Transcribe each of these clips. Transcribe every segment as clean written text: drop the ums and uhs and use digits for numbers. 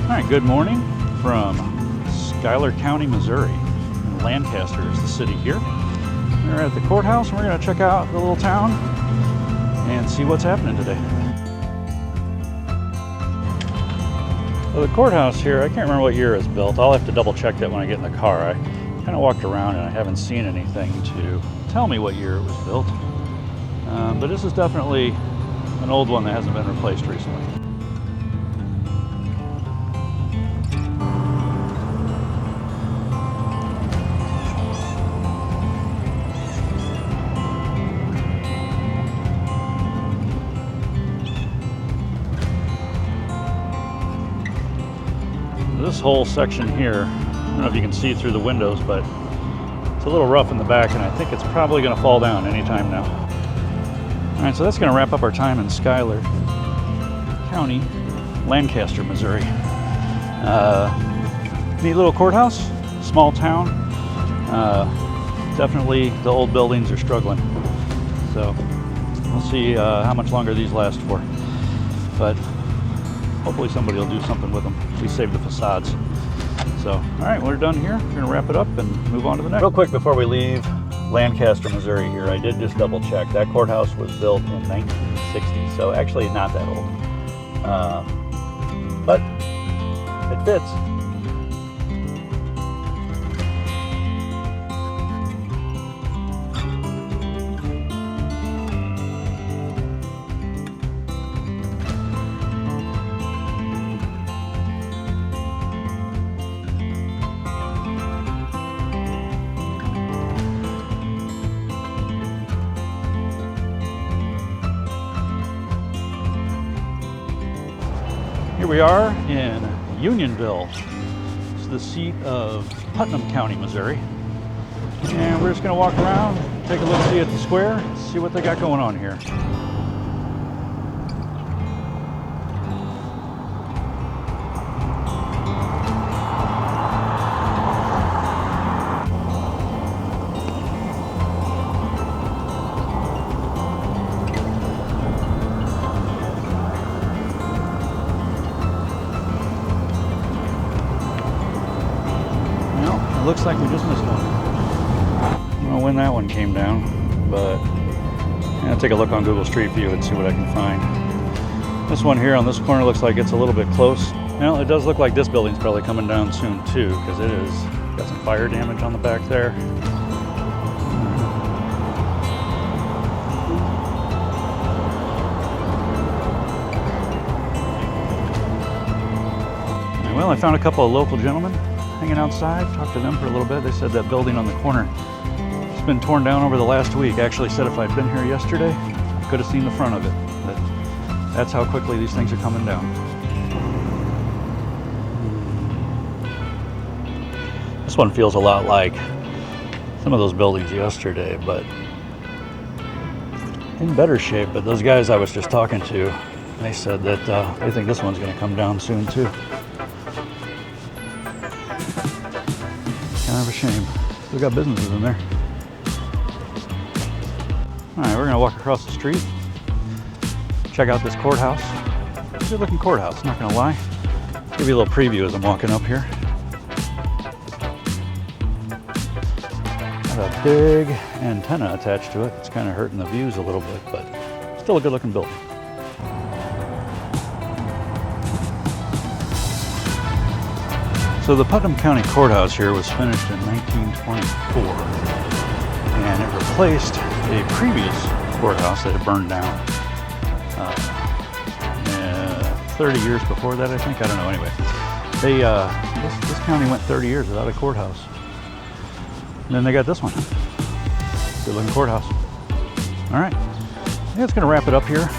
All right, good morning from Schuyler County, Missouri. And Lancaster is the city here. We're at the courthouse and we're going to check out the little town and see what's happening today. So the courthouse here, I can't remember what year it was built. I'll have to double check that when I get in the car. I kind of walked around and I haven't seen anything to tell me what year it was built. But this is definitely an old one that hasn't been replaced recently. This whole section here, I don't know if you can see through the windows, but it's a little rough in the back and I think it's probably going to fall down anytime now. All right, so that's going to wrap up our time in Schuyler County, Lancaster, Missouri. Neat little courthouse, small town. Definitely the old buildings are struggling. So we'll see how much longer these last for. But hopefully somebody will do something with them. We save the facades. So, all right, we're done here. We're gonna wrap it up and move on to the next. Real quick before we leave Lancaster, Missouri here, I did just double check. That courthouse was built in 1960, so actually not that old. But it fits. Here we are in Unionville. It's the seat of Putnam County, Missouri. And we're just going to walk around, take a look-see at the square, see what they got going on here. Looks like we just missed one. I don't know when that one came down, but I'll take a look on Google Street View and see what I can find. This one here on this corner looks like it's a little bit close. Well, it does look like this building's probably coming down soon too, because it is got some fire damage on the back there. Well, I found a couple of local gentlemen hanging outside, talked to them for a little bit. They said that building on the corner has been torn down over the last week. Actually said if I'd been here yesterday, I could have seen the front of it. But that's how quickly these things are coming down. This one feels a lot like some of those buildings yesterday, but in better shape. But those guys I was just talking to, they said that they think this one's going to come down soon too. Kind of a shame. Still got businesses in there. All right, we're gonna walk across the street, check out this courthouse. It's a good looking courthouse, not gonna lie. Give you a little preview as I'm walking up here. Got a big antenna attached to it. It's kind of hurting the views a little bit, but still a good looking building. So the Putnam County Courthouse here was finished in 1924, and it replaced a previous courthouse that had burned down 30 years before that, I think. I don't know. Anyway, they this county went 30 years without a courthouse, and then they got this one. Good looking courthouse. All right, I think that's gonna wrap it up here.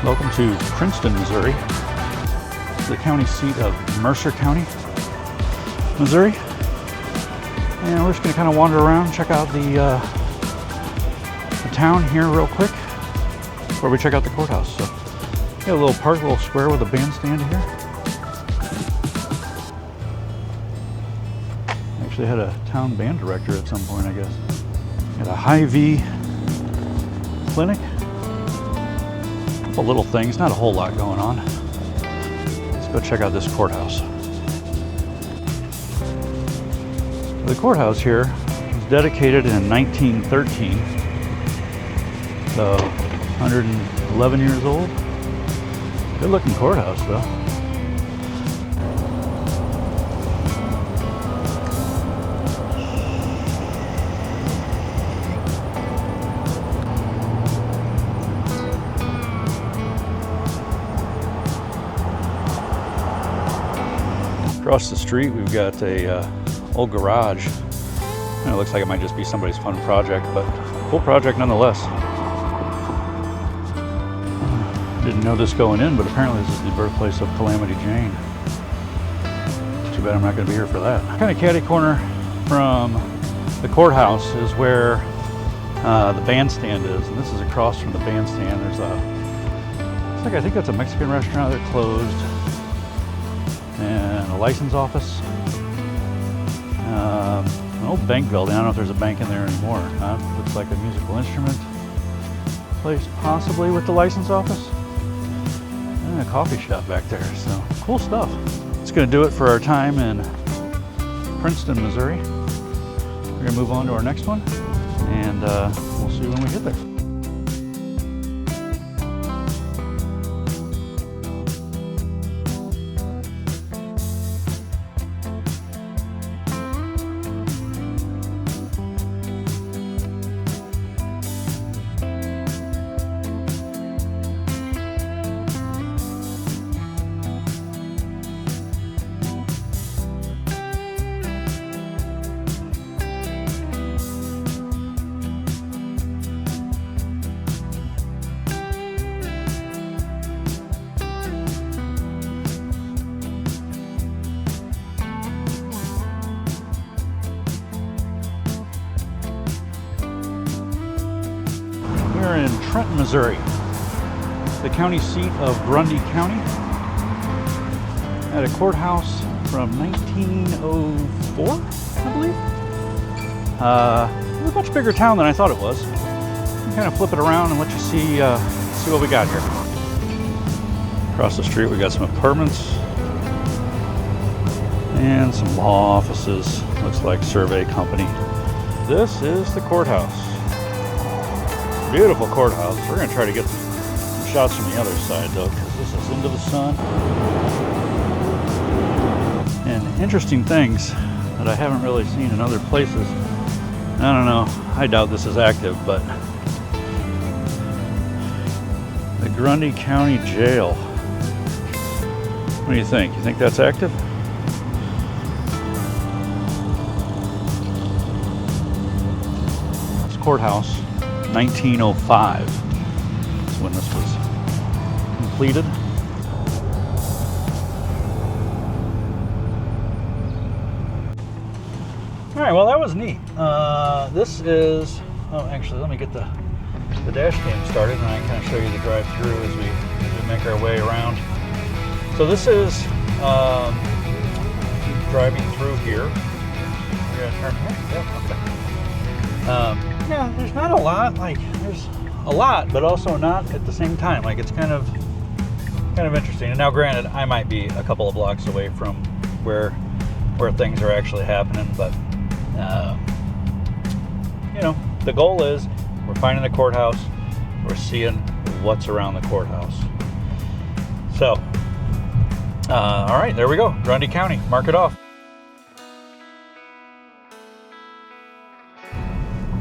Welcome to Princeton, Missouri. It's the county seat of Mercer County, Missouri. And we're just going to kind of wander around, check out the town here real quick before we check out the courthouse. So, got a little park, a little square with a bandstand here. Actually had a town band director at some point, I guess. Got a Hy-Vee clinic. A couple little things, not a whole lot going on. Let's go check out this courthouse. The courthouse here was dedicated in 1913. So 111 years old. Good looking courthouse though. Across the street we've got a old garage. And it looks like it might just be somebody's fun project, but cool project nonetheless. Didn't know this going in, but apparently this is the birthplace of Calamity Jane. Too bad I'm not going to be here for that. Kind of catty corner from the courthouse is where the bandstand is, and this is across from the bandstand. There's it's like, I think that's a Mexican restaurant. They're closed. And a license office. An old bank building. I don't know if there's a bank in there anymore or not. Looks like a musical instrument place, possibly with the license office. And a coffee shop back there. So cool stuff. It's going to do it for our time in Princeton, Missouri. We're going to move on to our next one, and we'll see when we get there. We're in Trenton, Missouri, the county seat of Grundy County, at a courthouse from 1904, I believe. It's a much bigger town than I thought it was. I'll kind of flip it around and let you see what we got here. Across the street we got some apartments and some law offices. Looks like survey company. This is the courthouse. Beautiful courthouse. We're going to try to get some shots from the other side though, because this is into the sun. And interesting things that I haven't really seen in other places. I don't know, I doubt this is active, but the Grundy County Jail. What do you think? You think that's active? This courthouse, 1905 is when this was completed. All right, well that was neat. This is, oh actually let me get the dash cam started and I can kind of show you the drive through as we make our way around. So this is driving through here. We're gonna turn here. Yeah, okay. Yeah, there's not a lot. Like there's a lot, but also not at the same time. Like it's kind of interesting. And now, granted, I might be a couple of blocks away from where things are actually happening, but you know, the goal is we're finding the courthouse. We're seeing what's around the courthouse. So. All right, there we go. Grundy County, mark it off.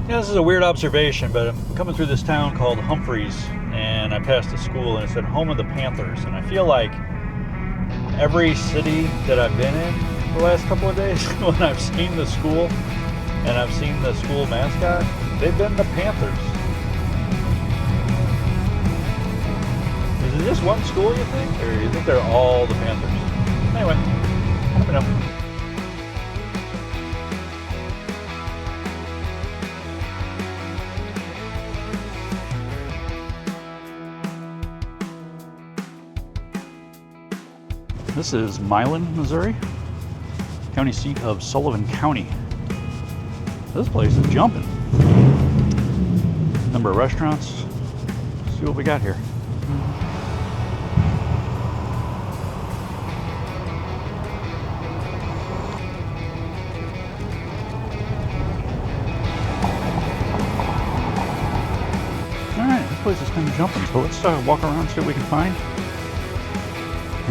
Yeah, this is a weird observation, but I'm coming through this town called Humphreys, and I passed a school and it said home of the Panthers. And I feel like every city that I've been in the last couple of days, when I've seen the school and I've seen the school mascot, they've been the Panthers. just one school, you think? Or you think they're all the Panthers? Anyway, let me know. This is Milan, Missouri, county seat of Sullivan County. This place is jumping. Number of restaurants. Let's see what we got here. Alright, this place is kind of jumping, so let's walk around and see what we can find.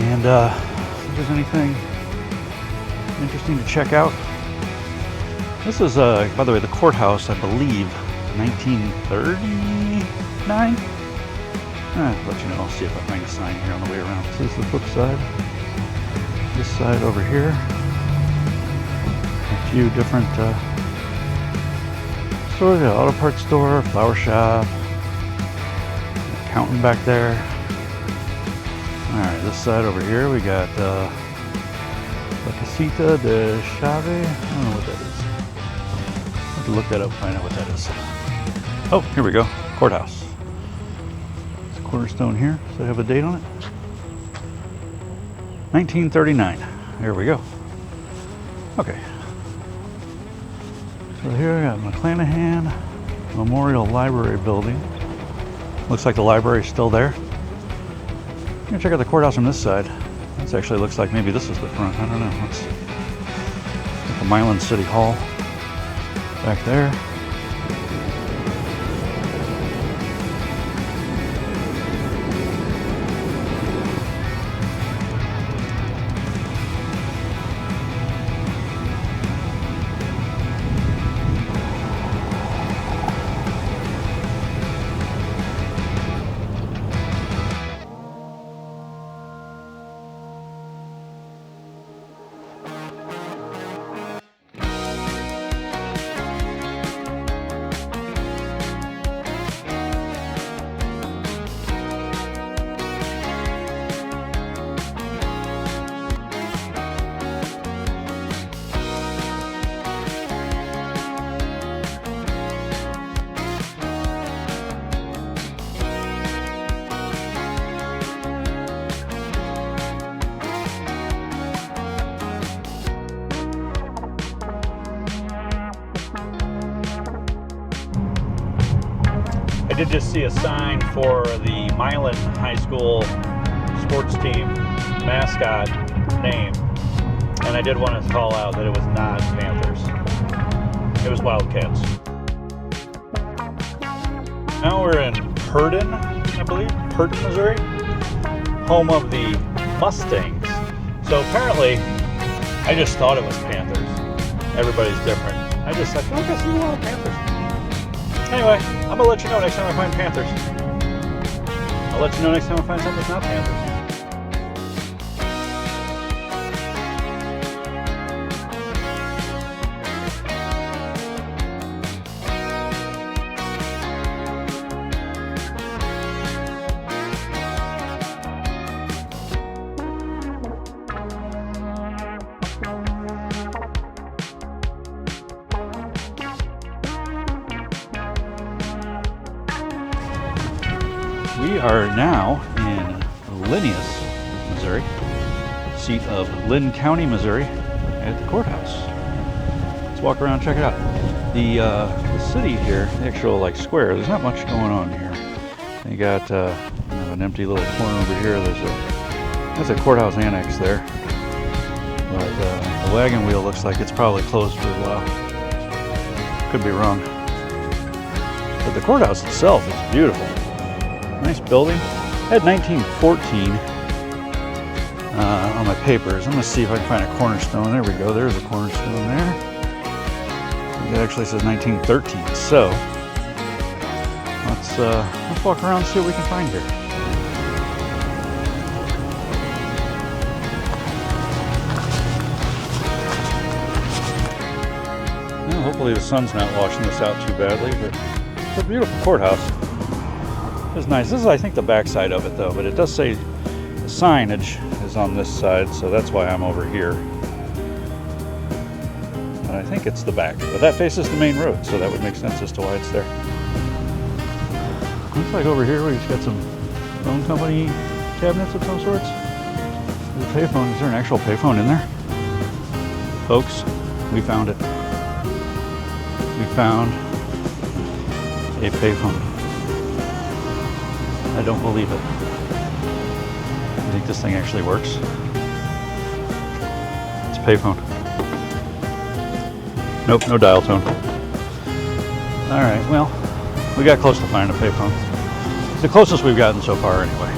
And if there's anything interesting to check out. This is, by the way, the courthouse, I believe, 1939. I'll let you know. I'll see if I find a sign here on the way around. This is the flip side. This side over here. A few different stores. Yeah, auto parts store, flower shop, accountant back there. Alright, this side over here we got La Casita de Chave. I don't know what that is. I have to look that up and find out what that is. Oh, here we go. Courthouse. It's a cornerstone here. Does it have a date on it? 1939. There we go. Okay. So here we got McClanahan Memorial Library Building. Looks like the library is still there. I'm gonna check out the courthouse from this side. This actually looks like maybe this is the front. I don't know. Let's get the Milan City Hall back there. I did just see a sign for the Milan High School sports team mascot name, and I did want to call out that it was not Panthers. It was Wildcats. Now we're in Purton, I believe, Purton, Missouri, home of the Mustangs. So apparently, I just thought it was Panthers. Everybody's different. I just thought, I see a lot of Panthers. Anyway, I'm going to let you know next time I find Panthers. I'll let you know next time I find something that's not Panthers. We are now in Linneus, Missouri, seat of Linn County, Missouri, at the courthouse. Let's walk around and check it out. The city here, the actual square, there's not much going on here. You got an empty little corner over here. That's a courthouse annex there. But the wagon wheel looks like it's probably closed for a while. Could be wrong. But the courthouse itself is beautiful. Nice building. I had 1914 on my papers. I'm going to see if I can find a cornerstone. There we go. There's a cornerstone there. It actually says 1913. So let's walk around and see what we can find here. Well, hopefully the sun's not washing this out too badly, but it's a beautiful courthouse. It's nice. This is, I think, the back side of it, though, but it does say the signage is on this side, so that's why I'm over here. And I think it's the back, but that faces the main road, so that would make sense as to why it's there. Looks like over here we've got some phone company cabinets of some sorts. There's a payphone. Is there an actual payphone in there? Folks, we found it. We found a payphone. I don't believe it. I think this thing actually works. It's a payphone. Nope, no dial tone. Alright, well, we got close to finding a payphone. It's the closest we've gotten so far anyway.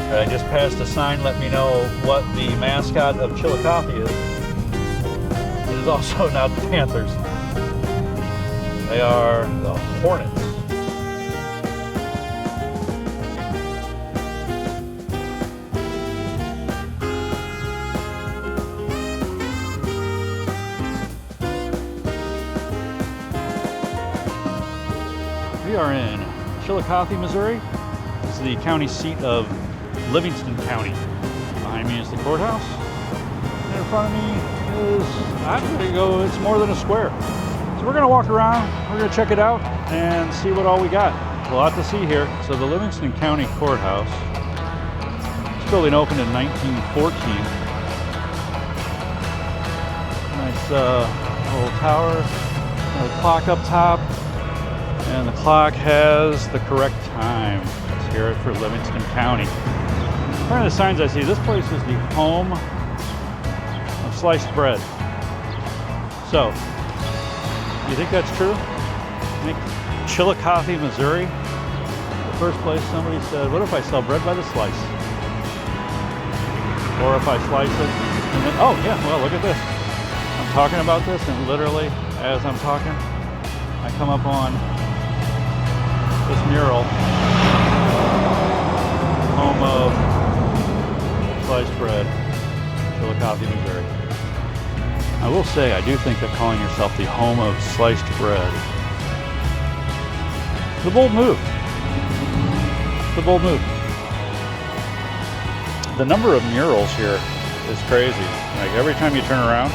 I just passed a sign letting me know what the mascot of Chillicothe is. It is also not the Panthers. They are the Hornets. We are in Chillicothe, Missouri. This is the county seat of Livingston County. Behind me is the courthouse. And in front of me is, I'm going to go, it's more than a square. So we're going to walk around, we're going to check it out and see what all we got. A lot to see here. So the Livingston County Courthouse. This building opened in 1914. Nice little tower, a clock up top, and the clock has the correct time. Let's hear it for Livingston County. One of the signs I see, this place is the home of sliced bread. So, you think that's true? I think Chillicothe, Missouri, the first place somebody said, what if I sell bread by the slice? Or if I slice it, and then, oh yeah, well look at this. I'm talking about this, and literally, as I'm talking, I come up on this mural, home of sliced bread, Chillicothe, Missouri. I will say, I do think that calling yourself the home of sliced bread is a bold move. It's a bold move. The number of murals here is crazy. Like every time you turn around,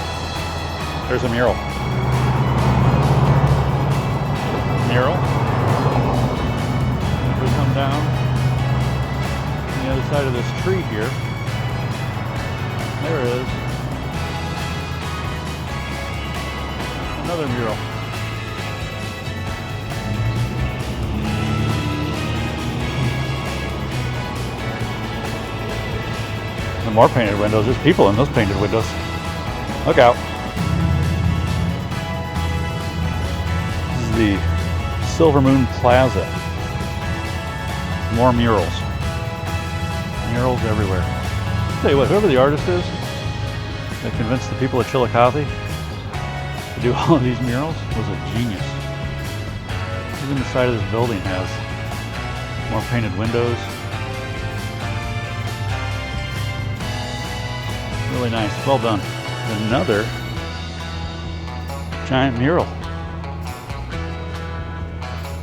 there's a mural. Mural. If we come down on the other side of this tree here, there is another mural. And more painted windows. There's people in those painted windows. Look out. This is the Silver Moon Plaza. More murals. Murals everywhere. I'll tell you what, whoever the artist is that convinced the people of Chillicothe to do all of these murals was a genius. Even the side of this building has more painted windows. Really nice, well done. Another giant mural.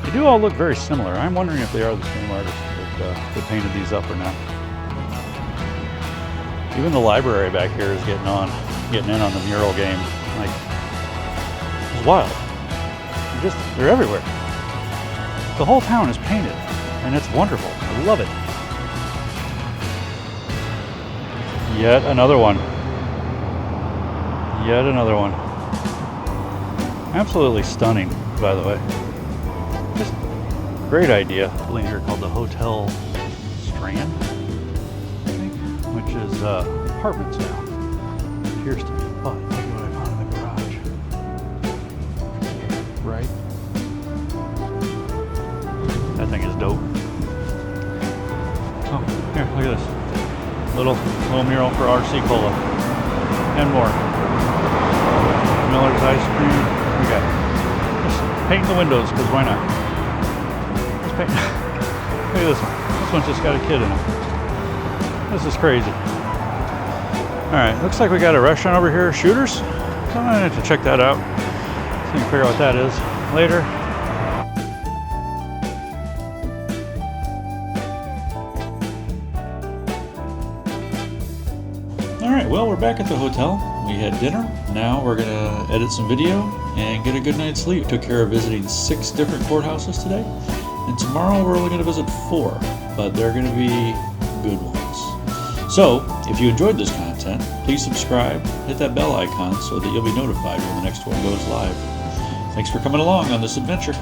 They do all look very similar. I'm wondering if they are the same artist that painted these up or not. Even the library back here is getting in on the mural game. Like, it's wild. They're everywhere. The whole town is painted, and it's wonderful. I love it. Yet another one. Yet another one. Absolutely stunning, by the way. Just great idea. Building here called the Hotel Strand, I think, which is apartments now. Appears to be. But look at what I found in the garage. Right? That thing is dope. Oh, here, look at this. Little mural for RC Cola. And more. Miller's ice cream. We got just painting the windows, because why not? Just paint. Look at this one. This one's just got a kid in it. This is crazy. Alright, looks like we got a restaurant over here, Shooters. So I'm gonna have to check that out. So you can figure out what that is later. Alright, well, we're back at the hotel. We had dinner. Now we're going to edit some video and get a good night's sleep. Took care of visiting 6 different courthouses today. And tomorrow we're only going to visit 4, but they're going to be good ones. So, if you enjoyed this content, please subscribe, hit that bell icon so that you'll be notified when the next one goes live. Thanks for coming along on this adventure.